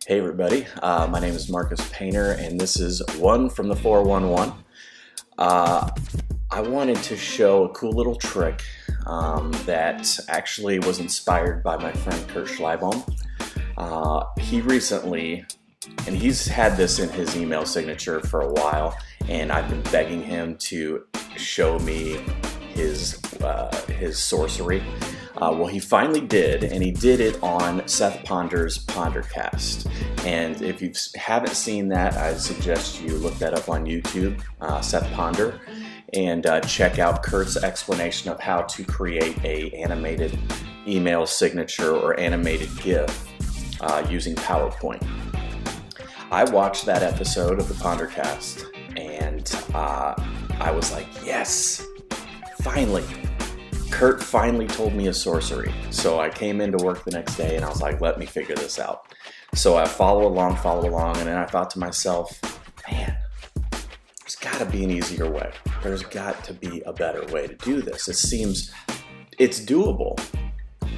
Hey everybody, my name is Marcus Painter and this is one from the 411. I wanted to show a cool little trick that actually was inspired by my friend Kurt Schleibaum. He recently, and he's had this in his email signature for a while, and I've been begging him to show me his sorcery. Well, he finally did, and he did it on Seth Ponder's Pondercast. And if you haven't seen that, I suggest you look that up on YouTube, Seth Ponder, and check out Kurt's explanation of how to create a animated email signature or animated GIF using PowerPoint. I watched that episode of the Pondercast, and I was like, yes, finally. Kurt finally told me a sorcery. So I came into work the next day and I was like, let me figure this out. So I follow along, and then I thought to myself, man, there's gotta be an easier way. There's got to be a better way to do this. It's doable,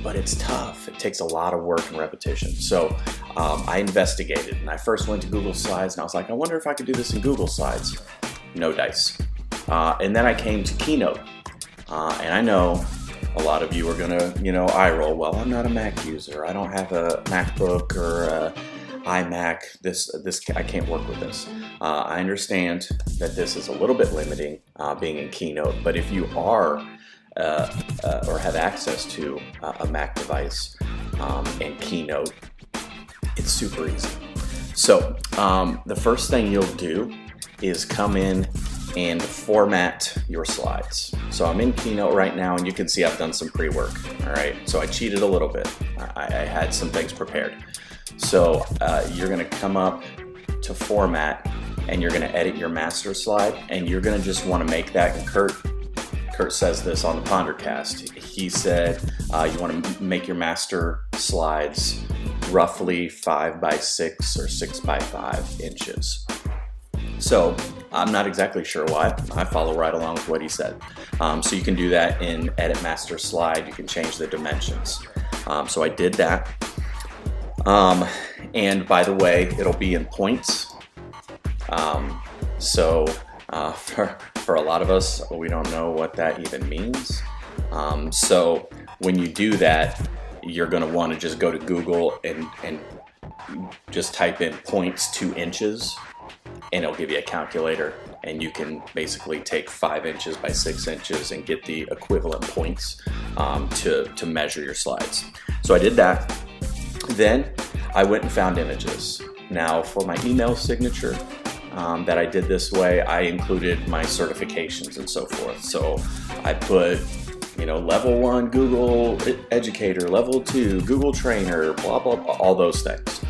but it's tough. It takes a lot of work and repetition. So I investigated, and I first went to Google Slides and I was like, I wonder if I could do this in Google Slides. No dice. And then I came to Keynote. And I know a lot of you are gonna, eye roll. Well, I'm not a Mac user. I don't have a MacBook or a iMac. I can't work with this. I understand that this is a little bit limiting, being in Keynote. But if you are or have access to a Mac device and Keynote, it's super easy. So the first thing you'll do is come in and format your slides. So I'm in Keynote right now, and you can see I've done some pre-work, all right? So I cheated a little bit. I had some things prepared. So you're gonna come up to format, and you're gonna edit your master slide, and you're gonna just wanna make that, and Kurt says this on the Pondercast. He said you wanna make your master slides roughly 5 by 6 or 6 by 5 inches. So I'm not exactly sure why. I follow right along with what he said. So you can do that in Edit Master Slide. You can change the dimensions. So I did that. And by the way, it'll be in points. So for a lot of us, we don't know what that even means. So when you do that, you're going to want to just go to Google and just type in points 2 inches. And it'll give you a calculator, and you can basically take 5 inches by 6 inches and get the equivalent points to measure your slides. So I did that. Then I went and found images. Now for my email signature that I did this way, I included my certifications and so forth. So I put level 1 Google educator, level 2 Google trainer, blah, blah, blah, all those things.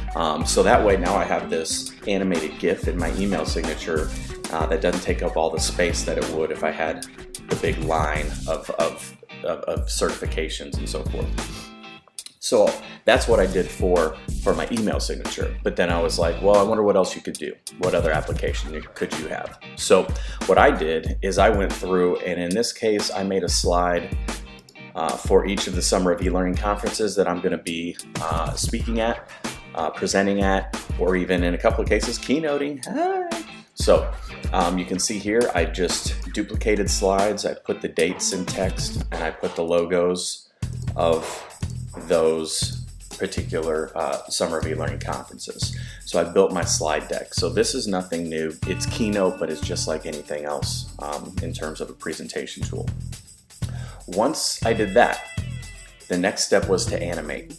So that way now I have this animated GIF in my email signature that doesn't take up all the space that it would if I had the big line of certifications and so forth. So that's what I did for my email signature. But then I was like, well, I wonder what else you could do. What other application could you have? So what I did is I went through, and in this case, I made a slide for each of the Summer of E-Learning conferences that I'm going to be speaking at, presenting at, or even in a couple of cases, keynoting. So you can see here, I just duplicated slides. I put the dates in text, and I put the logos of those particular Summer of E-Learning conferences. So I built my slide deck. So this is nothing new. It's Keynote, but it's just like anything else in terms of a presentation tool. Once I did that, the next step was to animate.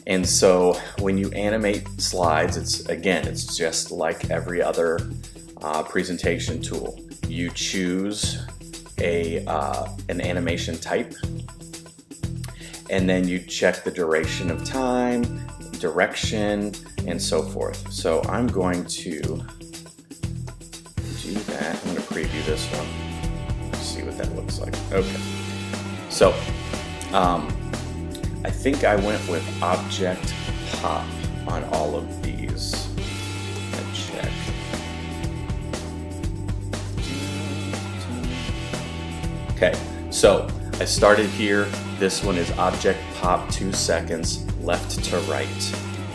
And so when you animate slides, it's just like every other presentation tool. You choose an animation type, and then you check the duration of time, direction, and so forth. So I'm going to do that. I'm going to preview this one. Let's see what that looks like. Okay. So I think I went with Object Pop on all of these. Let's check. Okay, so I started here. This one is Object Pop 2 seconds left to right.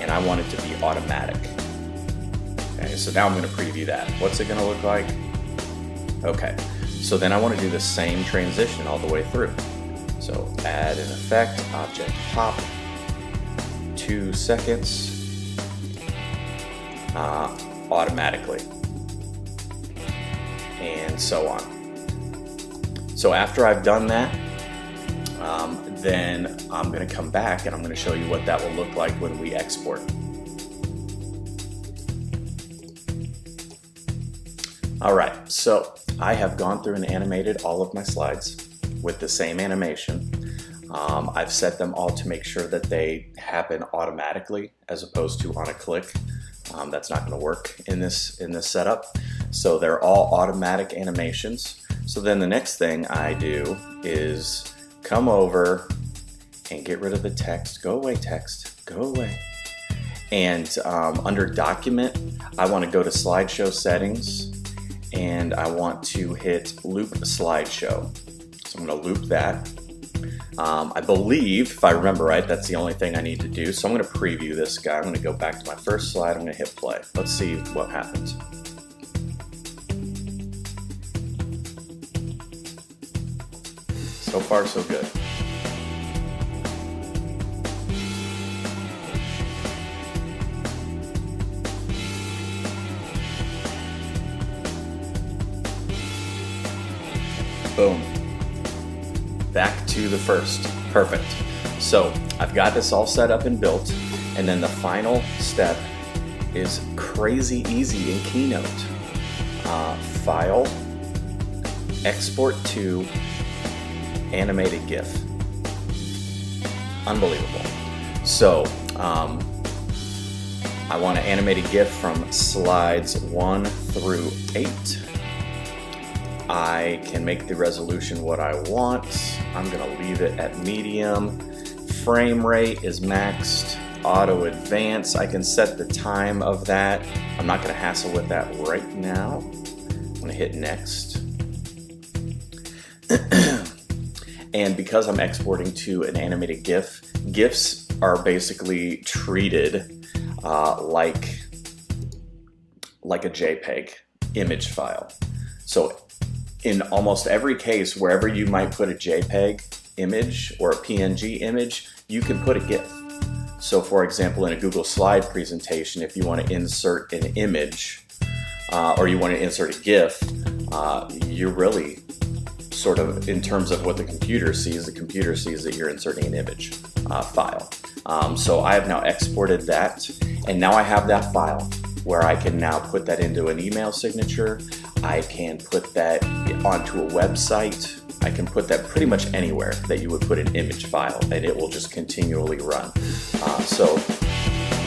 and I want it to be automatic. Okay, so now I'm going to preview that. What's it going to look like? Okay, so then I want to do the same transition all the way through. So add an effect, object pop, 2 seconds, automatically, and so on. So after I've done that, then I'm going to come back and I'm going to show you what that will look like when we export. Alright, so I have gone through and animated all of my slides with the same animation. I've set them all to make sure that they happen automatically as opposed to on a click. That's not going to work in this setup. So they're all automatic animations. So then the next thing I do is come over and get rid of the text. Go away, text. Go away. And under Document, I want to go to Slideshow Settings, and I want to hit Loop Slideshow. So I'm going to loop that. I believe, if I remember right, that's the only thing I need to do. So I'm going to preview this guy. I'm going to go back to my first slide. I'm going to hit play. Let's see what happens. So far, so good. Boom. Back to the first. Perfect. So I've got this all set up and built, and then the final step is crazy easy in Keynote. File, export to animated GIF. Unbelievable. So I want to animate a GIF from slides 1 through 8. I can make the resolution what I want. I'm going to leave it at medium. Frame rate is maxed. Auto advance, I can set the time of that. I'm not going to hassle with that right now. I'm going to hit next. And because I'm exporting to an animated GIF, GIFs are basically treated like a JPEG image file. So in almost every case, wherever you might put a JPEG image or a PNG image, you can put a GIF. So for example, in a Google Slide presentation, if you want to insert an image or you want to insert a GIF, you're really sort of, in terms of what the computer sees that you're inserting an image file. So I have now exported that, and now I have that file where I can now put that into an email signature. I can put that onto a website. I can put that pretty much anywhere that you would put an image file, and it will just continually run. So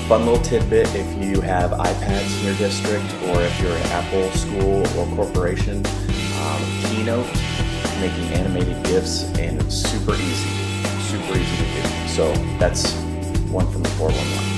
fun little tidbit if you have iPads in your district, or if you're an Apple school or corporation, Keynote, making animated GIFs, and super easy to do. So that's one from the 411.